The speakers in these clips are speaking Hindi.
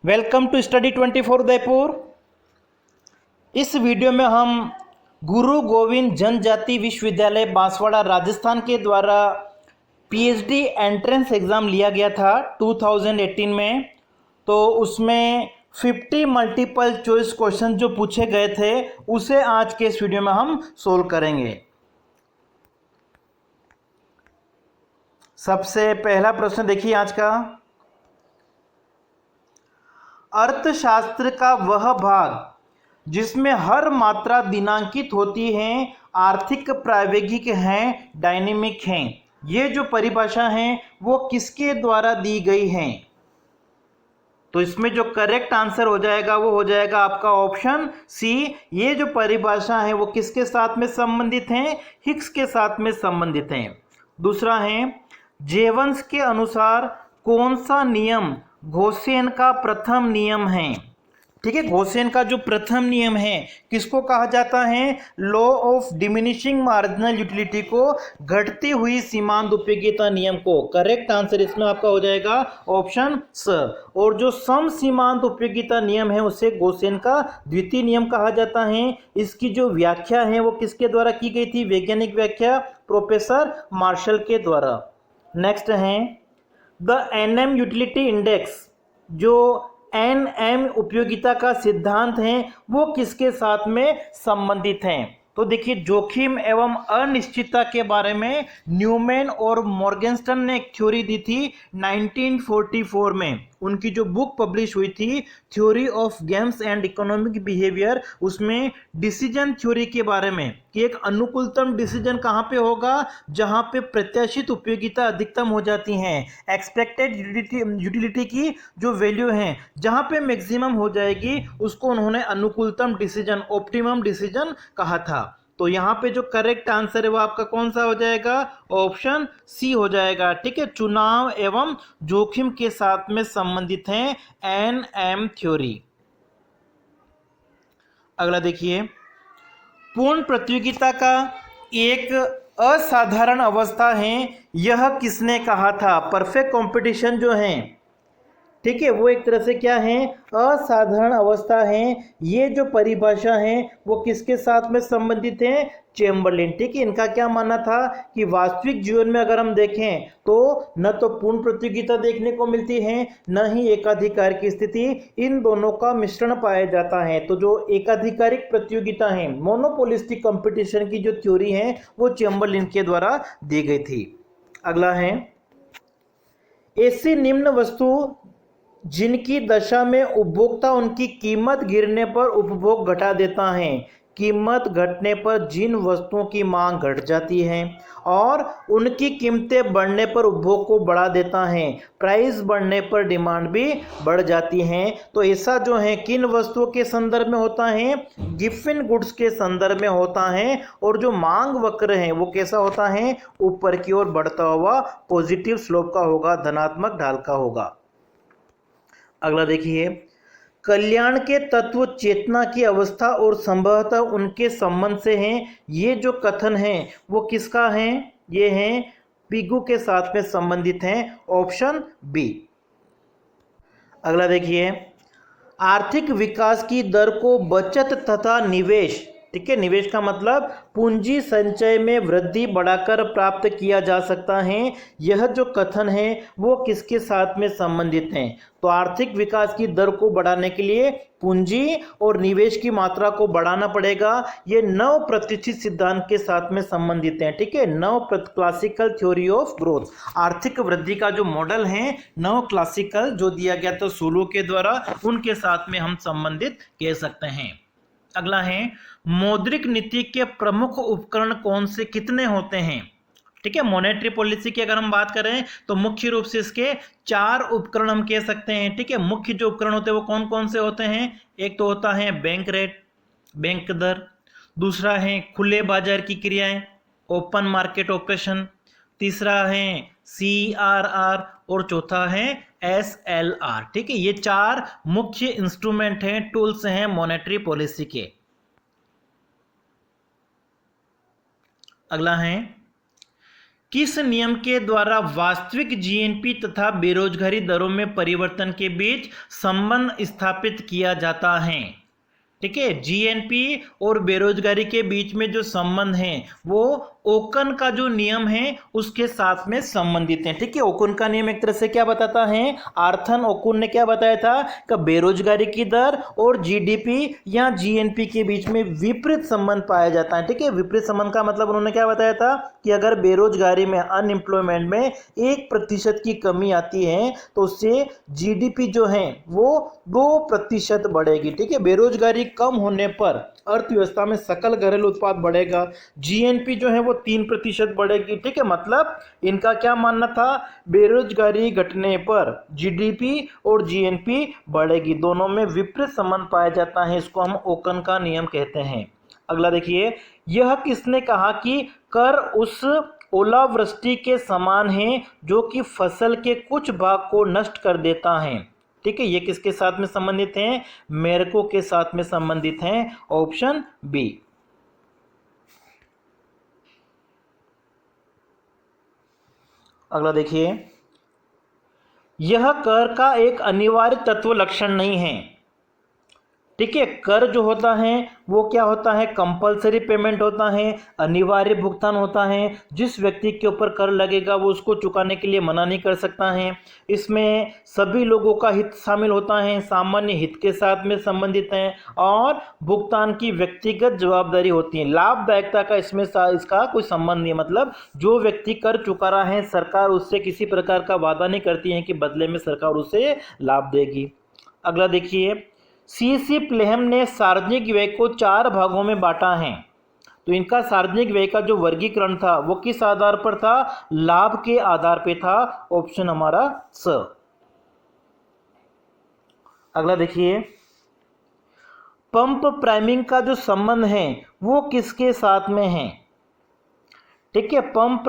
Welcome to study 24 Udaipur. इस वीडियो में हम गुरु गोविंद जनजाति विश्वविद्यालय बांसवाड़ा राजस्थान के द्वारा पीएचडी एंट्रेंस एग्ज़ाम लिया गया था 2018 में। तो उसमें 50 मल्टीपल चॉइस क्वेश्चन जो पूछे गए थे उसे आज के इस वीडियो में हम सोल्व करेंगे। सबसे पहला प्रश्न देखिए आज का। अर्थशास्त्र का वह भाग जिसमें हर मात्रा दिनांकित होती है आर्थिक प्रायोगिक हैं डायनेमिक हैं, ये जो परिभाषा है वो किसके द्वारा दी गई है? तो इसमें जो करेक्ट आंसर हो जाएगा वो हो जाएगा आपका ऑप्शन सी। ये जो परिभाषा है वो किसके साथ में संबंधित हैं? हिग्स के साथ में संबंधित हैं। दूसरा है, जेवंस के अनुसार कौन सा नियम घोसेन का प्रथम नियम है? ठीक है, घोसेन का जो प्रथम नियम है किसको कहा जाता है? Law of diminishing marginal utility को, घटती हुई सीमांत उपयोगिता नियम को। करेक्ट आंसर इसमें आपका हो जाएगा ऑप्शन स। और जो सम सीमांत उपयोगिता नियम है उसे घोसेन का द्वितीय नियम कहा जाता है। इसकी जो व्याख्या है वो किसके द्वारा की गई थी? वैज्ञानिक व्याख्या प्रोफेसर मार्शल के द्वारा। नेक्स्ट है, द एनएम यूटिलिटी इंडेक्स, जो एनएम उपयोगिता का सिद्धांत है वो किसके साथ में संबंधित हैं? तो देखिए, जोखिम एवं अनिश्चितता के बारे में न्यूमैन और मॉर्गेनस्टर्न ने एक थ्योरी दी थी 1944 में। उनकी जो बुक पब्लिश हुई थी theory of games and economic behaviour, उसमें डिसीजन थ्योरी के बारे में कि एक अनुकूलतम डिसीजन कहाँ पे होगा? जहाँ पे प्रत्याशित उपयोगिता अधिकतम हो जाती हैं, एक्सपेक्टेड यूटिलिटी की जो वैल्यू है जहाँ पे मैक्सिमम हो जाएगी उसको उन्होंने अनुकूलतम डिसीजन, ऑप्टिमम डिसीजन कहा था। तो यहाँ पे जो करेक्ट आंसर है वो आपका कौन सा हो जाएगा? ऑप्शन सी हो जाएगा। ठीक है, चुनाव एवं जोखिम के साथ में संबंधित है एनएम थ्योरी। अगला देखिए, पूर्ण प्रतियोगिता का एक असाधारण अवस्था है, यह किसने कहा था? परफेक्ट कंपटीशन जो है, ठीक है, वो एक तरह से क्या है? असाधारण अवस्था है। ये जो परिभाषा है वो किसके साथ में संबंधित है? चैम्बरलिन। ठीक है, इनका क्या मानना था कि वास्तविक जीवन में अगर हम देखें तो न तो पूर्ण प्रतियोगिता देखने को मिलती है न ही एकाधिकार की स्थिति, इन दोनों का मिश्रण पाया जाता है। तो जो एकाधिकारिक प्रतियोगिता है, मोनोपोलिस्टिक कंपटीशन की जो थ्योरी है वो चैम्बरलिन के द्वारा दी गई थी। अगला है, ऐसी निम्न वस्तु जिनकी दशा में उपभोक्ता उनकी कीमत गिरने पर उपभोग घटा देता है। कीमत घटने पर जिन वस्तुओं की मांग घट जाती है और उनकी कीमतें बढ़ने पर उपभोग को बढ़ा देता है, प्राइस बढ़ने पर डिमांड भी बढ़ जाती है। तो ऐसा जो है किन वस्तुओं के संदर्भ में होता है? गिफिन गुड्स के संदर्भ में होता है। और जो मांग वक्र है वो कैसा होता है? ऊपर की ओर बढ़ता हुआ पॉजिटिव स्लोप का होगा, धनात्मक ढाल का होगा। अगला देखिए, कल्याण के तत्व चेतना की अवस्था और संभवतः उनके संबंध से हैं। ये जो कथन है वो किसका है? ये है पिगू के साथ में संबंधित हैं, ऑप्शन बी। अगला देखिए, आर्थिक विकास की दर को बचत तथा निवेश, ठीक है, निवेश का मतलब पूंजी संचय में वृद्धि बढ़ाकर प्राप्त किया जा सकता है, यह जो कथन है वो किसके साथ में संबंधित है? तो आर्थिक विकास की दर को बढ़ाने के लिए पूंजी और निवेश की मात्रा को बढ़ाना पड़ेगा। ये नव प्रतिष्ठित सिद्धांत के साथ में संबंधित है। ठीक है, नव क्लासिकल थ्योरी ऑफ ग्रोथ, आर्थिक वृद्धि का जो मॉडल है नव क्लासिकल जो दिया गया था सोलो के द्वारा, उनके साथ में हम संबंधित कह सकते हैं। अगला है, मौद्रिक नीति के प्रमुख उपकरण कौन से कितने होते हैं? ठीक है, मॉनेटरी पॉलिसी की अगर हम बात करें तो मुख्य रूप से इसके 4 उपकरण हम कह सकते हैं। ठीक है, मुख्य जो उपकरण होते हैं वो कौन कौन से होते हैं? एक तो होता है बैंक रेट, बैंक दर। दूसरा है खुले बाजार की क्रियाएं, ओपन मार्केट ऑपरेशन। तीसरा है CRR और चौथा है SLR। ठीक है, ये 4 मुख्य इंस्ट्रूमेंट हैं, टूल्स हैं मॉनेटरी पॉलिसी के। अगला है, किस नियम के द्वारा वास्तविक जीएनपी तथा बेरोजगारी दरों में परिवर्तन के बीच संबंध स्थापित किया जाता है? ठीक है, जीएनपी और बेरोजगारी के बीच में जो संबंध है वो ओकन का जो नियम है उसके साथ में संबंधित है। ठीक है, ओकन का नियम एक तरह से क्या बताता है, आर्थन ओकुन ने क्या बताया था कि बेरोजगारी की दर और जीडीपी या जीएनपी के बीच में विपरीत संबंध पाया जाता है। ठीक है, विपरीत संबंध का मतलब उन्होंने क्या बताया था कि अगर बेरोजगारी में, अनएम्प्लॉयमेंट में 1% की कमी आती है तो उससे जीडीपी जो है वो 2% बढ़ेगी। ठीक है, बेरोजगारी कम होने पर अर्थव्यवस्था में सकल घरेलू उत्पाद बढ़ेगा, जीएनपी जो है वो 3% बढ़ेगी। ठीक है, मतलब इनका क्या मानना था, बेरोजगारी घटने पर जीडीपी और जीएनपी बढ़ेगी, दोनों में विपरीत संबंध पाया जाता है। इसको हम ओकन का नियम कहते हैं। अगला देखिए, यह किसने कहा कि कर उस ओलावृष्टि के समान है जो कि फसल के कुछ भाग को नष्ट कर देता है? ठीक है, ये किसके साथ में संबंधित हैं, मेरको के साथ में संबंधित हैं, ऑप्शन बी। अगला देखिए, यह कर का एक अनिवार्य तत्व लक्षण नहीं है। ठीक है, कर जो होता है वो क्या होता है, कंपलसरी पेमेंट होता है, अनिवार्य भुगतान होता है। जिस व्यक्ति के ऊपर कर लगेगा वो उसको चुकाने के लिए मना नहीं कर सकता है। इसमें सभी लोगों का हित शामिल होता है, सामान्य हित के साथ में संबंधित है और भुगतान की व्यक्तिगत जवाबदारी होती है। लाभदायकता का इसमें इसका कोई संबंध नहीं है, मतलब जो व्यक्ति कर चुका रहा है सरकार उससे किसी प्रकार का वादा नहीं करती है कि बदले में सरकार उसे लाभ देगी। अगला देखिए, सीसी प्लेहम ने सार्वजनिक व्यय को 4 भागों में बांटा है। तो इनका सार्वजनिक व्यय का जो वर्गीकरण था वो किस आधार पर था, लाभ के आधार पे था, ऑप्शन हमारा स। अगला देखिए, पंप प्राइमिंग का जो संबंध है वो किसके साथ में है? ठीक है, पंप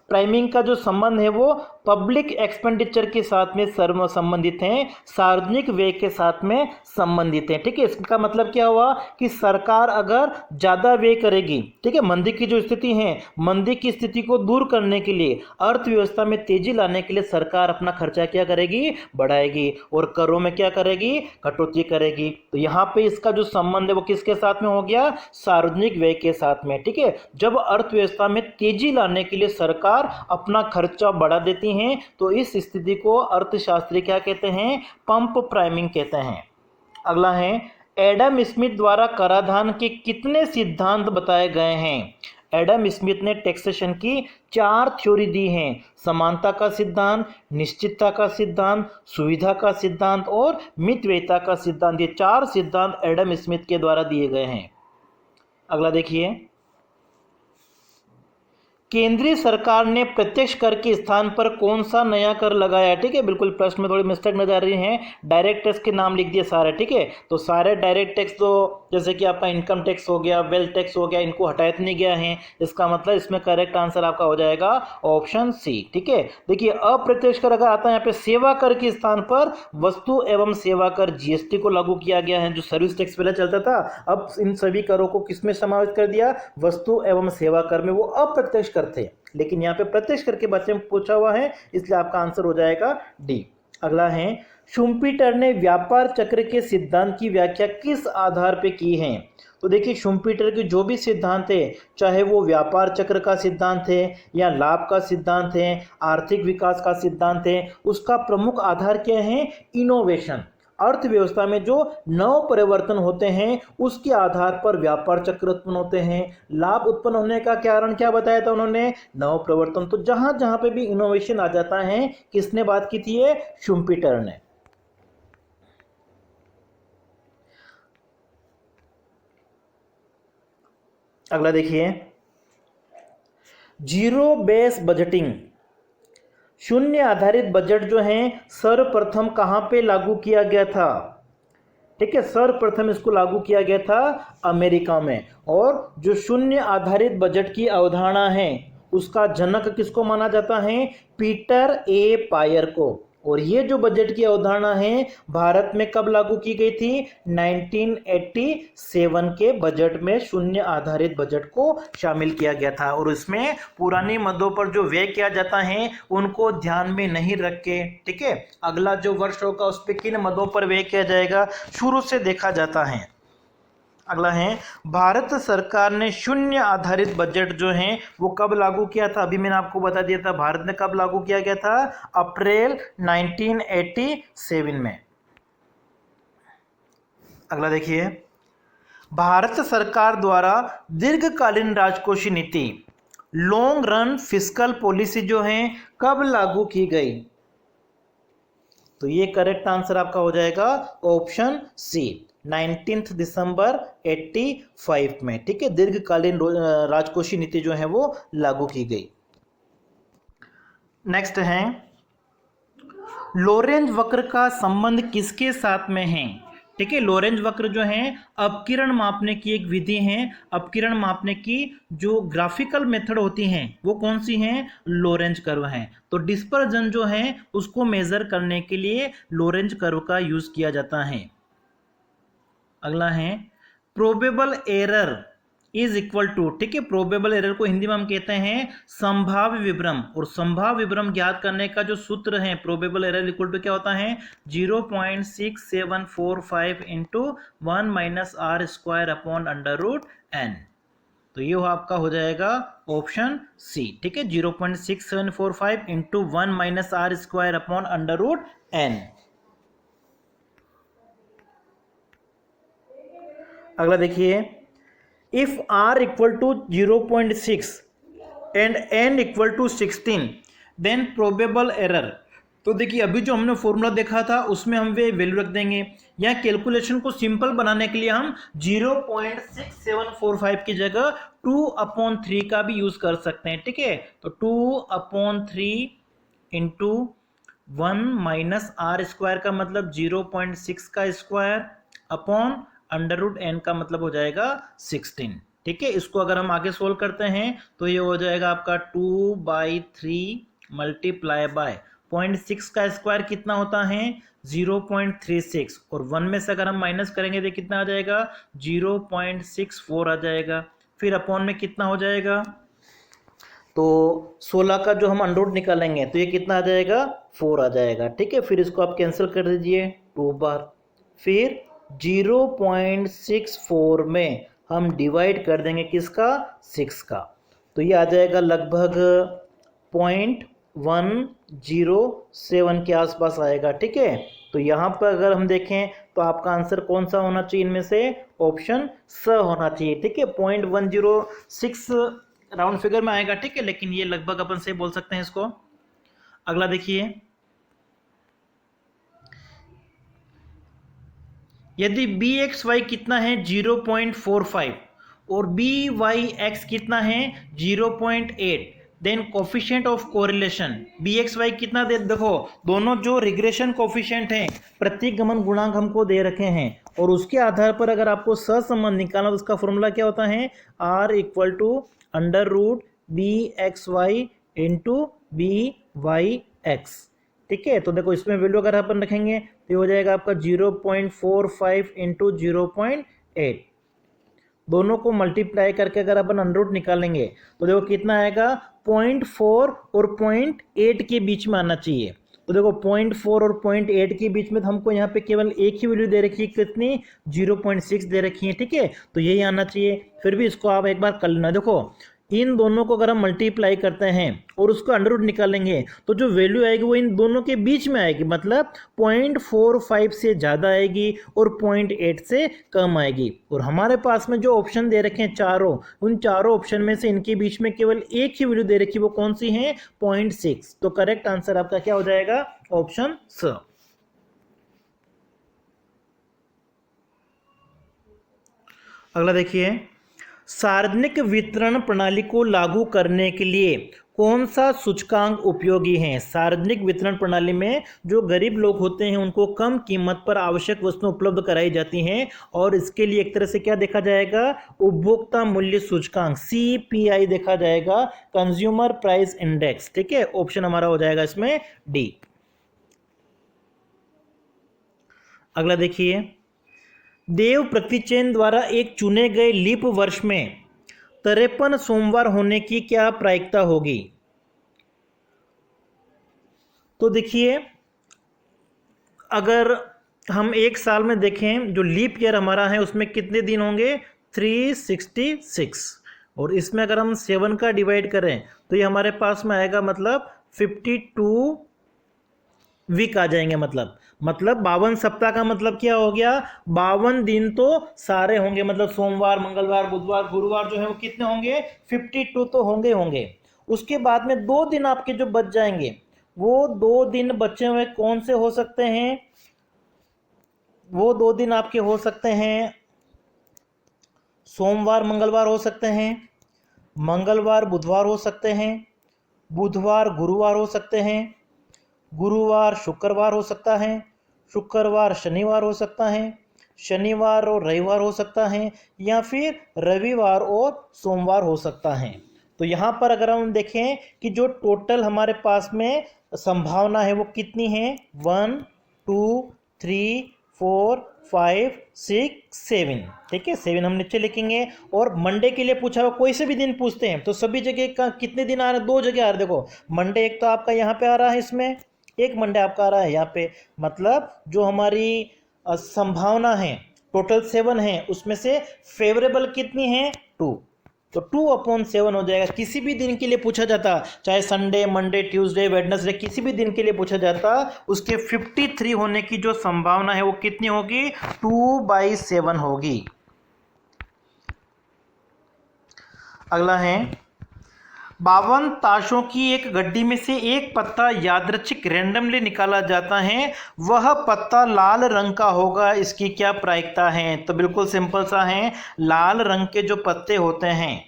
प्राइमिंग का जो संबंध है वो पब्लिक एक्सपेंडिचर के साथ में संबंधित हैं, सार्वजनिक व्यय के साथ में संबंधित हैं। ठीक है, इसका मतलब क्या हुआ कि सरकार अगर ज़्यादा व्यय करेगी, ठीक है, मंदी की जो स्थिति है, मंदी की स्थिति को दूर करने के लिए, अर्थव्यवस्था में तेजी लाने के लिए सरकार अपना खर्चा क्या करेगी, बढ़ाएगी और करों में क्या करेगी, कटौती करेगी। तो यहाँ पे इसका जो संबंध है वो किसके साथ में हो गया, सार्वजनिक व्यय के साथ में। ठीक है, जब अर्थव्यवस्था में तेजी लाने के लिए सरकार अपना खर्चा बढ़ा देती हैं तो इस स्थिति को अर्थशास्त्री क्या कहते हैं, पंप प्राइमिंग कहते हैं। अगला है, एडम स्मिथ द्वारा कराधान के कितने सिद्धांत बताए गए हैं? एडम स्मिथ ने टैक्सेशन की 4 थ्योरी दी हैं, समानता का सिद्धांत, निश्चितता का सिद्धांत, सुविधा का सिद्धांत और मितव्ययिता का सिद्धांत। ये 4 सिद्धांत एडम स्मिथ के द्वारा दिए गए हैं। अगला देखिए, केंद्रीय सरकार ने प्रत्यक्ष कर के स्थान पर कौन सा नया कर लगाया? ठीक है, बिल्कुल प्रश्न में थोड़ी मिस्टेक नजर आ रही है, डायरेक्ट टैक्स के नाम लिख दिए सारे। ठीक है, तो सारे डायरेक्ट टैक्स तो जैसे कि आपका इनकम टैक्स हो गया, वेल्थ टैक्स हो गया, इनको हटाया नहीं गया है, इसका मतलब इसमें करेक्ट आंसर आपका हो जाएगा ऑप्शन सी। ठीक है, देखिए अप्रत्यक्ष कर अगर आता है यहाँ पे सेवा कर के स्थान पर वस्तु एवं सेवा कर जीएसटी को लागू किया गया है। जो सर्विस टैक्स पहले चलता था अब इन सभी करों को किसमें समावेश कर दिया, वस्तु एवं सेवा कर में। वो अप्रत्यक्ष कर थे, लेकिन यहाँ पे प्रत्यक्ष करके बच्चे में पूछा हुआ है, इसलिए आपका आंसर हो जाएगा डी। अगला है, शुम्पीटर ने व्यापार चक्र के सिद्धांत की व्याख्या किस आधार पे की है? तो देखिए शुम्पीटर के जो भी सिद्धांत है, चाहे वो व्यापार चक्र का सिद्धांत है या लाभ का सिद्धांत है, आर्थिक विकास का सिद्धांत है, उसका प्रमुख आधार क्या है, इनोवेशन। अर्थव्यवस्था में जो नव परिवर्तन होते हैं उसके आधार पर व्यापार चक्र उत्पन्न होते हैं। लाभ उत्पन्न होने का कारण क्या बताया था उन्होंने, नव परिवर्तन। तो जहां जहां पे भी इनोवेशन आ जाता है, किसने बात की थी, ये शुम्पीटर ने। अगला देखिए, जीरो बेस बजटिंग, शून्य आधारित बजट जो है सर्वप्रथम कहां पे लागू किया गया था? ठीक है, सर्वप्रथम इसको लागू किया गया था अमेरिका में। और जो शून्य आधारित बजट की अवधारणा है उसका जनक किसको माना जाता है, पीटर ए पायर को। और ये जो बजट की अवधारणा है भारत में कब लागू की गई थी? 1987 के बजट में शून्य आधारित बजट को शामिल किया गया था और इसमें पुरानी मदों पर जो व्यय किया जाता है उनको ध्यान में नहीं रख के, ठीक है, अगला जो वर्ष होगा उस पर किन मदों पर व्यय किया जाएगा शुरू से देखा जाता है। अगला है, भारत सरकार ने शून्य आधारित बजट जो है वो कब लागू किया था? अभी मैंने आपको बता दिया था भारत ने कब लागू किया गया था, अप्रैल 1987 में। अगला देखिए, भारत सरकार द्वारा दीर्घकालीन राजकोषीय नीति लॉन्ग रन फिस्कल पॉलिसी जो है कब लागू की गई? तो ये करेक्ट आंसर आपका हो जाएगा ऑप्शन सी, 19 दिसंबर 85 में, ठीक है, दीर्घकालीन राजकोषीय नीति जो है वो लागू की गई। नेक्स्ट है, लोरेंज वक्र का संबंध किसके साथ में है? ठीक है, लोरेंज वक्र जो है अपकिरण मापने की एक विधि है। अपकिरण मापने की जो ग्राफिकल मेथड होती हैं वो कौन सी हैं? लोरेंज कर्व है। तो डिस्पर्जन जो है उसको मेजर करने के लिए लोरेंज कर्व का यूज किया जाता है। अगला है, probable error is equal to, ठीक है, प्रोबेबल एरर को हिंदी में हम कहते हैं संभाव्य विभ्रम, और संभाव्य विभ्रम ज्ञात करने का जो सूत्र है प्रोबेबल एरर इक्वल टू क्या होता है? 0.6745 into 1 minus R square upon under root N. तो ये आपका हो जाएगा ऑप्शन सी, ठीक है, 0.6745 into 1 minus R square upon under root N. अगला देखिए, if r equal to 0.6 and n equal to 16 then probable error. तो देखिए अभी जो हमने फॉर्मूला देखा था उसमें हम वे वैल्यू रख देंगे, या कैलकुलेशन को सिंपल बनाने के लिए हम 0.6745 की जगह 2/3 का भी यूज कर सकते हैं, ठीक है। तो 2/3 इंटू 1 माइनस आर स्क्वायर का मतलब 0.6 का square upon under root N का मतलब हो जाएगा 16, ठीक है। इसको अगर हम आगे सोल्व करते हैं तो ये हो जाएगा आपका 2/3 मल्टीप्लाई बाय 0.6 का स्क्वायर कितना होता है? 0.36, और 1 में से अगर हम माइनस करेंगे तो कितना आ जाएगा? 0.64 आ जाएगा। फिर अपॉन में कितना हो जाएगा? तो 16 का जो हम अंडर रूट निकालेंगे तो ये कितना आ जाएगा? 4 आ जाएगा, ठीक है। फिर इसको आप कैंसिल कर दीजिए 2 बार, फिर 0.64 में हम डिवाइड कर देंगे किसका? 6 का, तो ये आ जाएगा लगभग 0.107 के आसपास आएगा, ठीक है। तो यहाँ पर अगर हम देखें तो आपका आंसर कौन सा होना चाहिए? इनमें से ऑप्शन स होना चाहिए, ठीक है। 0.106 राउंड फिगर में आएगा, ठीक है, लेकिन ये लगभग अपन से बोल सकते हैं इसको। अगला देखिए, यदि bxy कितना है? 0.45 और byx कितना है? 0.8, then coefficient of correlation bxy कितना दे, देखो दोनों जो रिग्रेशन कोफिशिएंट हैं प्रतिगमन गुणांक हमको दे रखे हैं, और उसके आधार पर अगर आपको सहसंबंध निकालना तो उसका फॉर्मूला क्या होता है? r equal to under root bxy into byx, ठीक है। तो देखो इसमें वैल्यू अगर अपन रखेंगे तो हो जाएगा आपका 0.45 इंटू 0.8, दोनों को मल्टीप्लाई करके अगर अपन अंडर रूट निकालेंगे तो देखो कितना आएगा? 0.4 और 0.8 के बीच में आना चाहिए। तो देखो 0.4 और 0.8 के बीच में तो हमको यहाँ पे केवल एक ही वैल्यू दे रखी है, कितनी? 0.6 दे रखी है, ठीक है। तो यही आना चाहिए। फिर भी इसको आप एक बार कर लेना, देखो इन दोनों को अगर हम मल्टीप्लाई करते हैं और उसको अंडर रूट निकालेंगे तो जो वैल्यू आएगी वो इन दोनों के बीच में आएगी, मतलब 0.45 से ज़्यादा आएगी और 0.8 से कम आएगी। और हमारे पास में जो ऑप्शन दे रखे हैं चारों, उन चारों ऑप्शन में से इनके बीच में केवल एक ही वैल्यू दे रखी, वो कौन सी है? 0.6। तो करेक्ट आंसर आपका क्या हो जाएगा? ऑप्शन स। अगला देखिए, सार्वजनिक वितरण प्रणाली को लागू करने के लिए कौन सा सूचकांक उपयोगी है? सार्वजनिक वितरण प्रणाली में जो गरीब लोग होते हैं उनको कम कीमत पर आवश्यक वस्तुएं उपलब्ध कराई जाती हैं, और इसके लिए एक तरह से क्या देखा जाएगा? उपभोक्ता मूल्य सूचकांक CPI देखा जाएगा, कंज्यूमर प्राइस इंडेक्स, ठीक है। ऑप्शन हमारा हो जाएगा इसमें डी। अगला देखिए, देव प्रतिचयन द्वारा एक चुने गए लीप वर्ष में 53 सोमवार होने की क्या प्रायिकता होगी? तो देखिए, अगर हम एक साल में देखें, जो लीप ईयर हमारा है उसमें कितने दिन होंगे? 366। और इसमें अगर हम 7 का डिवाइड करें तो ये हमारे पास में आएगा, मतलब 52 वीक आ जाएंगे। मतलब 52 सप्ताह का मतलब क्या हो गया? 52 दिन तो सारे होंगे, मतलब सोमवार, मंगलवार, बुधवार, गुरुवार जो है वो कितने होंगे? 52 तो होंगे। उसके बाद में 2 दिन आपके जो बच जाएंगे, वो 2 दिन बचे हुए कौन से हो सकते हैं? वो 2 दिन आपके हो सकते हैं सोमवार मंगलवार हो सकते हैं, मंगलवार बुधवार हो सकते हैं, बुधवार गुरुवार हो सकते हैं, गुरुवार शुक्रवार हो सकता है, शुक्रवार शनिवार हो सकता है, शनिवार और रविवार हो सकता है, या फिर रविवार और सोमवार हो सकता है। तो यहाँ पर अगर हम देखें कि जो टोटल हमारे पास में संभावना है वो कितनी है? 1 2 3 4 5 6 7। ठीक है, 7 हम नीचे लिखेंगे। और मंडे के लिए पूछा हुआ, कोई से भी दिन पूछते हैं तो सभी जगह का कितने दिन आ रहे हैं? 2 जगह आ रहे हैं। देखो, मंडे एक तो आपका यहाँ पे आ रहा है, इसमें एक मंडे आपका आ रहा है यहाँ पे। मतलब जो हमारी संभावना है टोटल 7 है, उसमें से फेवरेबल कितनी है? 2। तो 2/7 हो जाएगा। किसी भी दिन के लिए पूछा जाता, चाहे संडे, मंडे, ट्यूसडे, वेडनेसडे, किसी भी दिन के लिए पूछा जाता, उसके 53 होने की जो संभावना है वो कितनी होगी? 2/7 होगी। अगला है, 52 ताशों की एक गड्डी में से एक पत्ता यादृच्छिक रैंडमली निकाला जाता है, वह पत्ता लाल रंग का होगा, इसकी क्या प्रायिकता है? तो बिल्कुल सिंपल सा है, लाल रंग के जो पत्ते होते हैं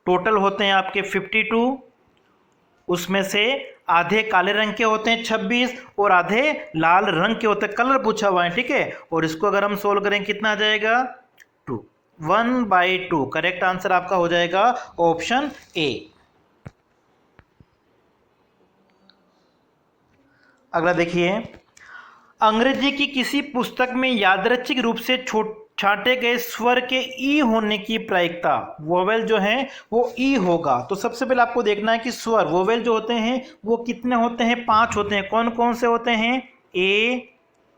टोटल होते हैं आपके 52, उसमें से आधे काले रंग के होते हैं 26 और आधे लाल रंग के होते हैं। कलर पूछा हुआ है, ठीक है। और इसको अगर हम सोल्व करें कितना आ जाएगा? 2, 1/2। करेक्ट आंसर आपका हो जाएगा ऑप्शन ए। अगला देखिए, अंग्रेजी की किसी पुस्तक में यादृच्छिक रूप से छांटे गए स्वर के ई होने की प्रायिकता, वोवेल जो है वो ई होगा। तो सबसे पहले आपको देखना है कि स्वर वोवेल जो होते हैं वो कितने होते हैं? 5 होते हैं। कौन कौन से होते हैं? ए,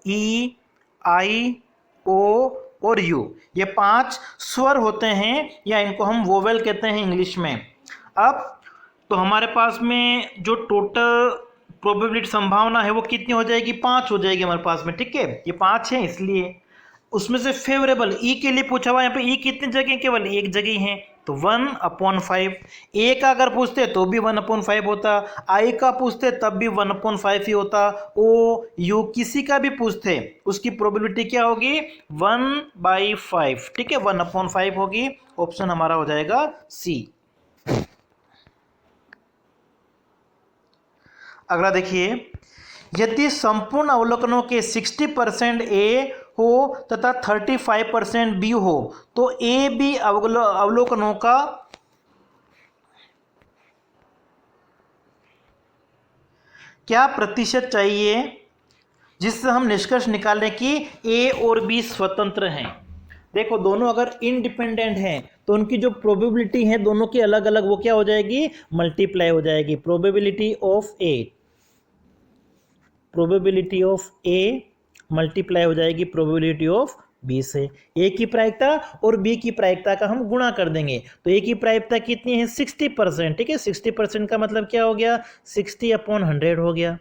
ई, आई, ओ और यू। ये 5 स्वर होते हैं, या इनको हम वोवेल कहते हैं इंग्लिश में। अब तो हमारे पास में जो टोटल प्रोबेबिलिटी संभावना है वो कितनी हो जाएगी? 5 हो जाएगी हमारे पास में। ठीक है, ये 5 है, इसलिए उसमें से फेवरेबल ई के लिए पूछा हुआ है। यहाँ पे ई कितनी जगह? केवल एक जगह है, तो 1/5। ए का अगर पूछते तो भी 1/5 होता, आई का पूछते तब भी 1/5 ही होता, ओ यू किसी का भी पूछते उसकी प्रोबेबिलिटी क्या होगी? 1/5। ठीक है, 1/5 होगी। ऑप्शन हमारा हो जाएगा सी। अगला देखिए, यदि संपूर्ण अवलोकनों के 60% ए हो तथा 35% बी हो तो ए बी अवलोकनों का क्या प्रतिशत चाहिए जिससे हम निष्कर्ष निकालें कि ए और बी स्वतंत्र हैं? देखो, दोनों अगर इंडिपेंडेंट हैं तो उनकी जो प्रोबेबिलिटी है दोनों की अलग अलग, वो क्या हो जाएगी? मल्टीप्लाई हो जाएगी। प्रोबेबिलिटी ऑफ ए मल्टीप्लाई हो जाएगी प्रोबेबिलिटी ऑफ बी से। ए की प्रायिकता और बी की प्रायिकता का हम गुणा कर देंगे, तो ए की प्रायिकता कितनी है? 60%। ठीक है, 60% का मतलब क्या हो गया? 60/100 हो गया।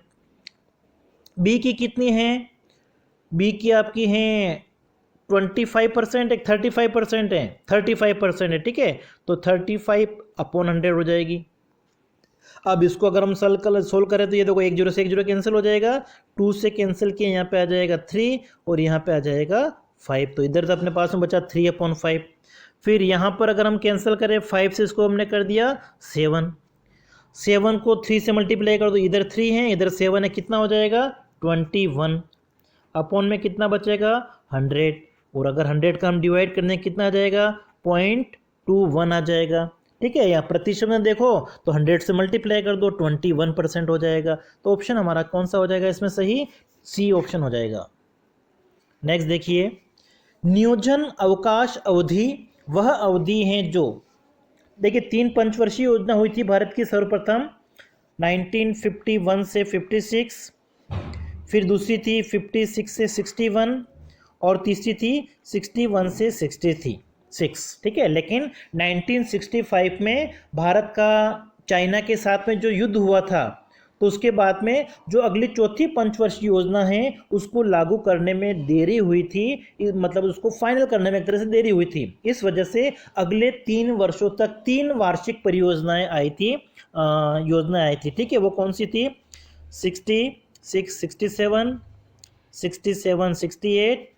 बी की कितनी है? बी की आपकी है 25%, एक 35% है, 35% है। ठीक है, तो 35/100 हो जाएगी। अब इसको अगर हम सोल्व करें तो ये देखो, 1 0 से 1 0 कैंसिल हो जाएगा, 2 से कैंसिल किया, यहाँ पे आ जाएगा 3 और यहाँ पे आ जाएगा 5। तो इधर से अपने पास में बचा 3/5। फिर यहाँ पर अगर हम कैंसिल करें 5 से, इसको हमने कर दिया 7। 7 को 3 से मल्टीप्लाई कर दो, इधर 3 है इधर 7 है, कितना हो जाएगा? 21। अपॉन में कितना बचेगा? 100। और अगर 100 का हम डिवाइड करने कितना आ जाएगा? 0.21 आ जाएगा। ठीक है, या प्रतिशत में देखो तो 100 से मल्टीप्लाई कर दो, 21% हो जाएगा। तो ऑप्शन हमारा कौन सा हो जाएगा इसमें सही? सी ऑप्शन हो जाएगा। नेक्स्ट देखिए, नियोजन अवकाश अवधि वह अवधि है जो, देखिए 3 पंचवर्षीय योजना हुई थी भारत की सर्वप्रथम 1951 से 56, फिर दूसरी थी 56 से 61 और तीसरी थी 61 से 66, ठीक है। लेकिन 1965 में भारत का चाइना के साथ में जो युद्ध हुआ था, तो उसके बाद में जो अगली चौथी पंचवर्षीय योजना है उसको लागू करने में देरी हुई थी, मतलब उसको फाइनल करने में एक तरह से देरी हुई थी। इस वजह से अगले 3 वर्षों तक 3 वार्षिक परियोजनाएं आई थी, योजनाएं आई थी, ठीक है। वो कौन सी थी? 66, 67, 67, 68,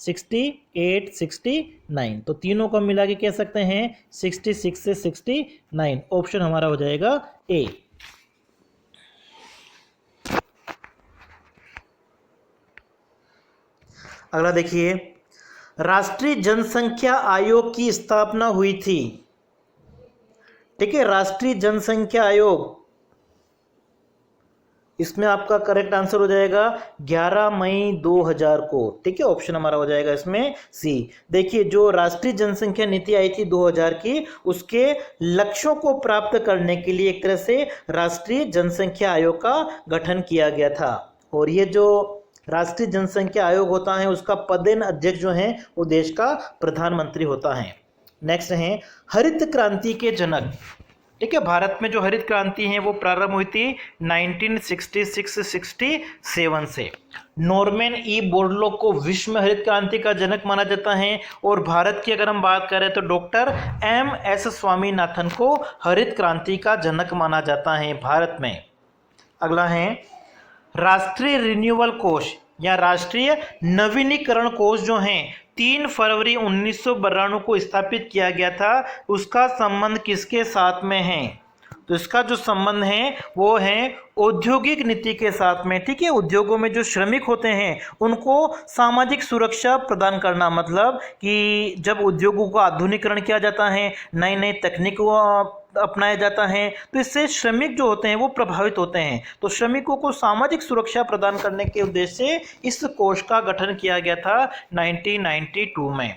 68, 69। तो तीनों को मिला के कह सकते हैं 66 से 69। ऑप्शन हमारा हो जाएगा ए। अगला देखिए, राष्ट्रीय जनसंख्या आयोग की स्थापना हुई थी, ठीक है। राष्ट्रीय जनसंख्या आयोग, इसमें आपका करेक्ट आंसर हो जाएगा 11 मई 2000 को, ठीक है। ऑप्शन हमारा हो जाएगा इसमें सी। देखिए, जो राष्ट्रीय जनसंख्या नीति आई थी 2000 की, उसके लक्ष्यों को प्राप्त करने के लिए एक तरह से राष्ट्रीय जनसंख्या आयोग का गठन किया गया था। और ये जो राष्ट्रीय जनसंख्या आयोग होता है, उसका पदेन अध्यक्ष जो है वो देश का प्रधानमंत्री होता है। नेक्स्ट है हरित क्रांति के जनक, ठीक है। भारत में जो हरित क्रांति है वो प्रारंभ हुई थी 1966-67 से। नॉर्मन ई बोरलॉग को विश्व में हरित क्रांति का जनक माना जाता है। और भारत की अगर हम बात करें तो डॉक्टर MS स्वामीनाथन को हरित क्रांति का जनक माना जाता है भारत में। अगला है राष्ट्रीय रिन्यूअल कोष या राष्ट्रीय नवीनीकरण कोष जो है 3 फरवरी 1992 को स्थापित किया गया था, उसका संबंध किसके साथ में है? तो इसका जो संबंध है वो है औद्योगिक नीति के साथ में, ठीक है। उद्योगों में जो श्रमिक होते हैं उनको सामाजिक सुरक्षा प्रदान करना, मतलब कि जब उद्योगों का आधुनिकीकरण किया जाता है, नई नई तकनीकों अपनाया जाता है, तो इससे श्रमिक जो होते हैं वो प्रभावित होते हैं। तो श्रमिकों को सामाजिक सुरक्षा प्रदान करने के उद्देश्य से इस कोष का गठन किया गया था 1992 में।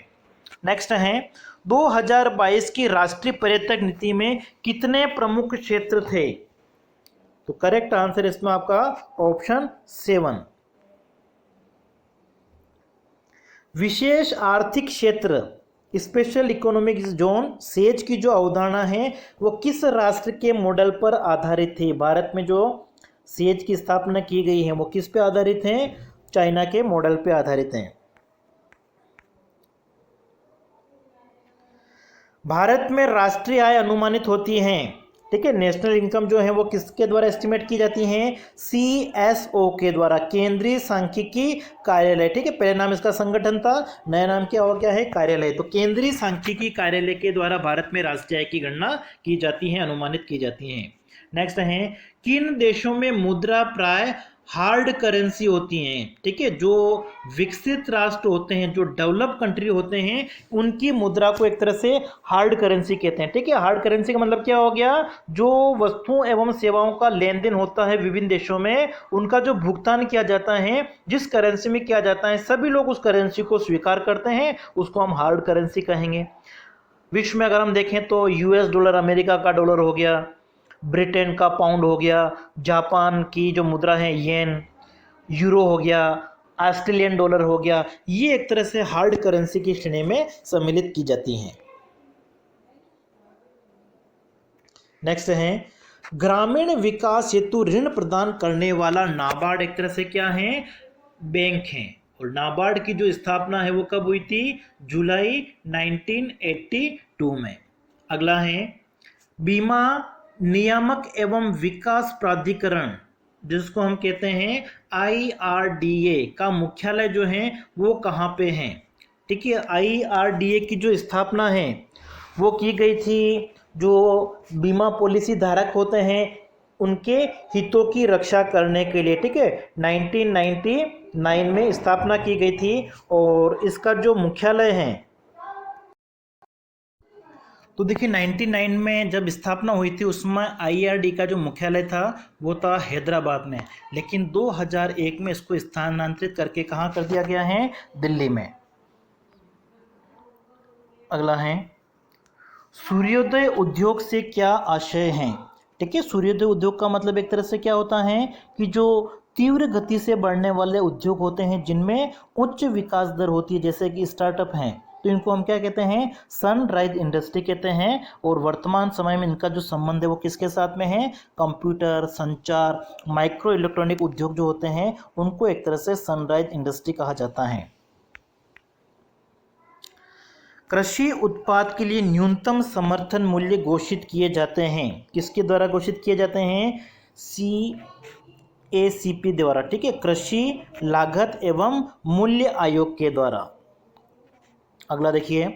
नेक्स्ट है 2022 की राष्ट्रीय पर्यटक नीति में कितने प्रमुख क्षेत्र थे? तो करेक्ट आंसर इसमें आपका ऑप्शन 7। विशेष आर्थिक क्षेत्र स्पेशल इकोनॉमिक जोन सेज की जो अवधारणा है वो किस राष्ट्र के मॉडल पर आधारित थी? भारत में जो सेज की स्थापना की गई है वो किस पे आधारित है? चाइना के मॉडल पे आधारित है। भारत में राष्ट्रीय आय अनुमानित होती है, ठीक है। नेशनल इनकम जो है वो किसके द्वारा एस्टिमेट की जाती है? CSO के द्वारा, केंद्रीय सांख्यिकी कार्यालय, ठीक है। पहले नाम इसका संगठन था, नया नाम क्या हो गया है? कार्यालय। तो केंद्रीय सांख्यिकी कार्यालय के द्वारा भारत में राष्ट्रीय आय की गणना की जाती है, अनुमानित की जाती है। नेक्स्ट है किन देशों में मुद्रा प्राय हार्ड करेंसी होती हैं, ठीक है। जो विकसित राष्ट्र होते हैं, जो डेवलप कंट्री होते हैं, उनकी मुद्रा को एक तरह से हार्ड करेंसी कहते हैं, ठीक है। हार्ड करेंसी का मतलब क्या हो गया? जो वस्तुओं एवं सेवाओं का लेन देन होता है विभिन्न देशों में, उनका जो भुगतान किया जाता है जिस करेंसी में किया जाता है, सभी लोग उस करेंसी को स्वीकार करते हैं, उसको हम हार्ड करेंसी कहेंगे। विश्व में अगर हम देखें तो US डॉलर अमेरिका का डॉलर हो गया, ब्रिटेन का पाउंड हो गया, जापान की जो मुद्रा है येन, यूरो हो गया, ऑस्ट्रेलियन डॉलर हो गया, ये एक तरह से हार्ड करेंसी की श्रेणी में सम्मिलित की जाती हैं। नेक्स्ट है ग्रामीण विकास हेतु ऋण प्रदान करने वाला नाबार्ड एक तरह से क्या है? बैंक है। और नाबार्ड की जो स्थापना है वो कब हुई थी? जुलाई 1982 में। अगला है बीमा नियामक एवं विकास प्राधिकरण, जिसको हम कहते हैं IRDA का मुख्यालय जो है वो कहाँ पे है? ठीक है। IRDA की जो स्थापना है वो की गई थी, जो बीमा पॉलिसी धारक होते हैं उनके हितों की रक्षा करने के लिए, ठीक है, 1999 में स्थापना की गई थी। और इसका जो मुख्यालय है तो देखिए 99 में जब स्थापना हुई थी उसमें IRD का जो मुख्यालय था वो था हैदराबाद में, लेकिन 2001 में इसको स्थानांतरित करके कहाँ कर दिया गया है, दिल्ली में। अगला है सूर्योदय उद्योग से क्या आशय है। ठीक है, सूर्योदय उद्योग का मतलब एक तरह से क्या होता है कि जो तीव्र गति से बढ़ने वाले उद्योग होते हैं जिनमें उच्च विकास दर होती है, जैसे कि स्टार्टअप हैं, तो इनको हम क्या कहते हैं, सनराइज इंडस्ट्री कहते हैं। और वर्तमान समय में इनका जो संबंध है वो किसके साथ में है, कंप्यूटर, संचार, माइक्रो इलेक्ट्रॉनिक उद्योग जो होते हैं उनको एक तरह से सनराइज इंडस्ट्री कहा जाता है। कृषि उत्पाद के लिए न्यूनतम समर्थन मूल्य घोषित किए जाते हैं, किसके द्वारा घोषित किए जाते हैं, CACP द्वारा। ठीक है, कृषि लागत एवं मूल्य आयोग के द्वारा। अगला देखिए,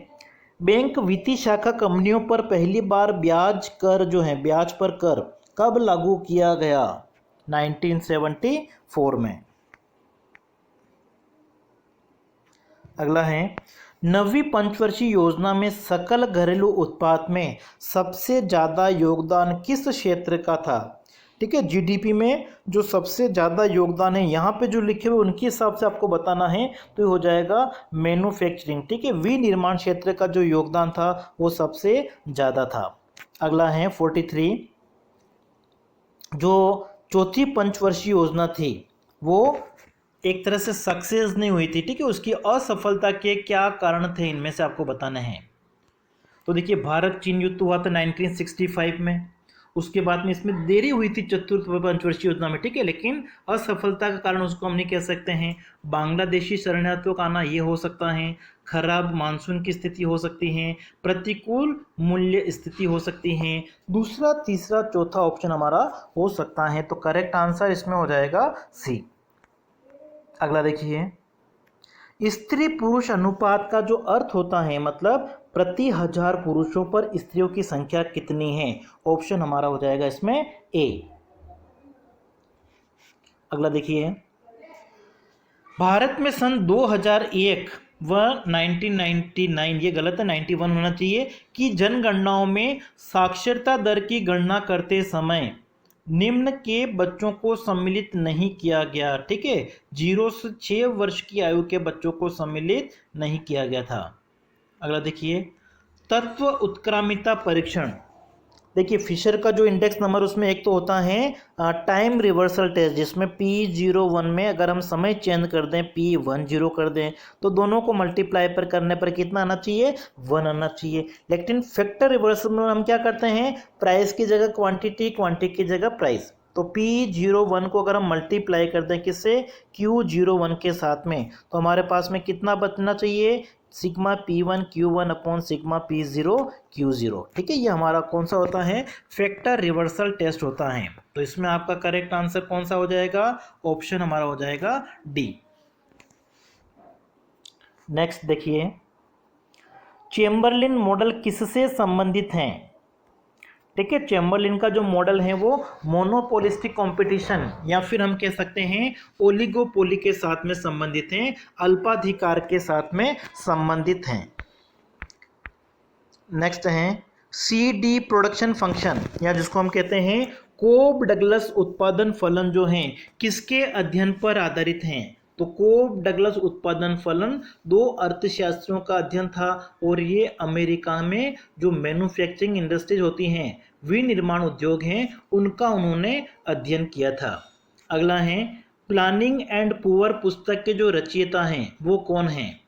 बैंक वित्तीय शाखा कंपनियों पर पहली बार ब्याज कर जो है, ब्याज पर कर कब लागू किया गया, 1974 में। अगला है, नवीं पंचवर्षीय योजना में सकल घरेलू उत्पाद में सबसे ज़्यादा योगदान किस क्षेत्र का था। ठीक है, GDP में जो सबसे ज़्यादा योगदान है यहाँ पे जो लिखे हुए उनके हिसाब से आपको बताना है, तो ये हो जाएगा मैन्युफैक्चरिंग। ठीक है, विनिर्माण क्षेत्र का जो योगदान था वो सबसे ज़्यादा था। अगला है 43, जो चौथी पंचवर्षीय योजना थी वो एक तरह से सक्सेस नहीं हुई थी। ठीक है, उसकी असफलता के क्या कारण थे, इनमें से आपको बताना है। तो देखिए, भारत चीन युद्ध हुआ था 1965 में, उसके बाद में इसमें देरी हुई थी चतुर्थ पंचवर्षीय योजना में। ठीक है, लेकिन असफलता का कारण उसको हम नहीं कह सकते हैं। बांग्लादेशी शरणार्थियों का आना ये हो सकता है, खराब मानसून की स्थिति हो सकती है, प्रतिकूल मूल्य स्थिति हो सकती है, दूसरा तीसरा चौथा ऑप्शन हमारा हो सकता है। तो करेक्ट आंसर इसमें हो जाएगा सी। अगला देखिए, स्त्री पुरुष अनुपात का जो अर्थ होता है, मतलब प्रति 1000 पुरुषों पर स्त्रियों की संख्या कितनी है, ऑप्शन हमारा हो जाएगा इसमें ए। अगला देखिए, भारत में सन 2001 व 1999, ये गलत है, 91 होना चाहिए, कि जनगणनाओं में साक्षरता दर की गणना करते समय निम्न के बच्चों को सम्मिलित नहीं किया गया। ठीक है, 0 से 6 वर्ष की आयु के बच्चों को सम्मिलित नहीं किया गया था। अगला देखिए, तत्व उत्क्रामिता परीक्षण। देखिए, फिशर का जो इंडेक्स नंबर उसमें एक तो होता है टाइम रिवर्सल टेस्ट, जिसमें P01 में अगर हम समय चेंज कर दें, P10 कर दें, तो दोनों को मल्टीप्लाई पर करने पर कितना आना चाहिए, 1 आना चाहिए। लेकिन फैक्टर रिवर्सल में हम क्या करते हैं, प्राइस की जगह क्वांटिटी, क्वांटिटी की जगह प्राइस। तो P01 को अगर हम मल्टीप्लाई कर दें किससे, Q01 के साथ में, तो हमारे पास में कितना बचना चाहिए, sigma P1 Q1 upon sigma P0 Q0। ठीक है, ये हमारा कौन सा होता है, फैक्टर रिवर्सल टेस्ट होता है। तो इसमें आपका करेक्ट आंसर कौन सा हो जाएगा, ऑप्शन हमारा हो जाएगा डी। नेक्स्ट देखिए, चेम्बरलिन मॉडल किससे संबंधित हैं। ठीक है, चेम्बरलिन का जो मॉडल है वो मोनोपोलिस्टिक कंपटीशन या फिर हम कह सकते हैं ओलिगोपोली के साथ में संबंधित हैं, अल्पाधिकार के साथ में संबंधित हैं। नेक्स्ट है CD प्रोडक्शन फंक्शन, या जिसको हम कहते हैं कोब डगलस उत्पादन फलन, जो हैं किसके अध्ययन पर आधारित हैं। तो कोब डगलस उत्पादन फलन 2 अर्थशास्त्रियों का अध्ययन था, और ये अमेरिका में जो मैन्युफैक्चरिंग इंडस्ट्रीज होती हैं, विनिर्माण उद्योग हैं, उनका उन्होंने अध्ययन किया था। अगला है, प्लानिंग एंड पुअर पुस्तक के जो रचयिता हैं वो कौन हैं।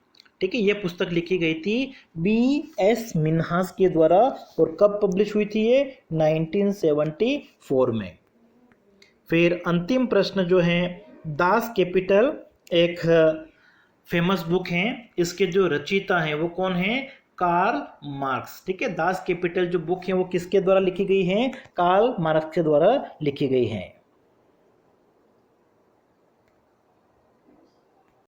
ठीक है, यह पुस्तक लिखी गई थी B.S. मिन्हास के द्वारा, और कब पब्लिश हुई थी ये, 1974 में। फिर अंतिम प्रश्न जो है, दास कैपिटल एक फेमस बुक है, इसके जो रचयिता हैं वो कौन है, कार्ल मार्क्स। ठीक है, दास कैपिटल जो बुक है वो किसके द्वारा लिखी गई है, कार्ल मार्क्स के द्वारा लिखी गई है।